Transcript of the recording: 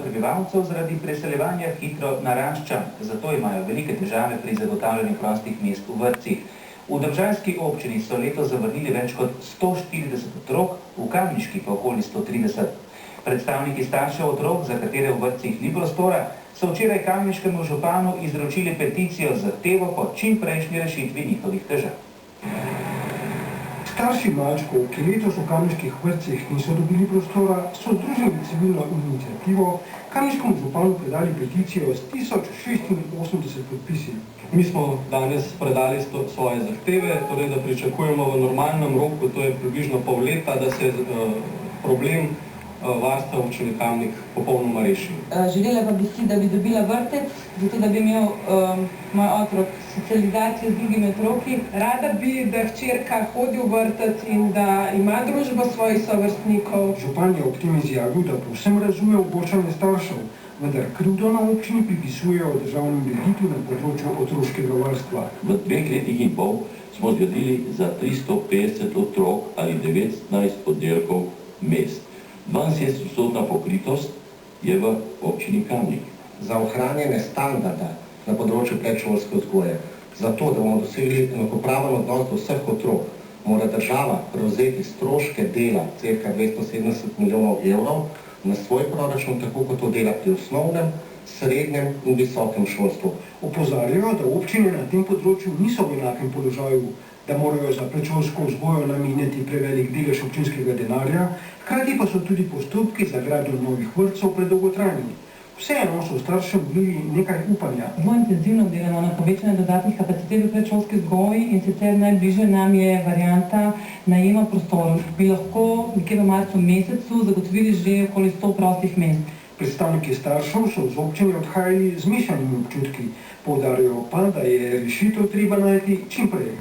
prebivalcev zaradi preseljevanja hitro narašča, zato imajo velike težave pri zagotavljanju prostih mest v vrtcih. V domžalski občini so letos zavrnili več kot 140 otrok, v Kamniški pa okoli 130. Predstavniki staršev otrok, za katere v vrtcih ni prostora, so včeraj kamniškemu županu izročili peticijo z zahtevo po čimprejšnji rešitvi njihovih težav. Starši malčkov, ki letos v kamniških vrtcih niso dobili prostora, so združili civilno inicijativo kamniškemu županu predali peticijo s 1086 podpisi. Mi smo danes predali svoje zahteve, torej da pričakujemo v normalnem roku, to je približno pol leta, da se problem varstva občine Kamnik popolnoma reši. Želela pa bi si, da bi dobila vrtec, zato da bi imel moj otrok socializacijo z drugimi otroki. Rada bi, da hčerka hodi v vrtec in da ima družbo svojih sovrstnikov. Župan je ob tem izjavil, da povsem razume ogorčenje staršev, vendar krivdo na občini pripisujejo državnim delitvi na področju otroškega varstva. V 2 letih in pol smo zgradili za 350 otrok ali 19 oddelkov mest. 72% pokritost je v občini Kamnik. Za ohranjanje standarda na področju predšolske vzgoje, zato da bomo dosegli enakopraven odnos do vseh otrok, mora država prevzeti stroške dela cirka 270 milijonov evrov na svoj proračun, tako kot to dela pri osnovnem, srednjem in visokem šolstvu. Opozarjajo, da občine na tem področju niso v enakem položaju, da morajo za predšolsko vzgojo namenjati prevelik delež občinskega denarja, hkrati pa so tudi postopki za gradnjo novih vrtcev predolgotrajni. Vseeno so staršem vlili nekaj upanja. Zelo intenzivno delamo na povečanje dodatnih kapacitet v predšolski vzgoji in sicer najbližje nam je varianta najema prostorov. Bi lahko nekje v marcu mesecu zagotovili že okoli 100 prostih mest. Predstavniki staršev so z občine odhajali z mešanimi občutki, poudarjajo pa, da je rešitev treba najti čim prej.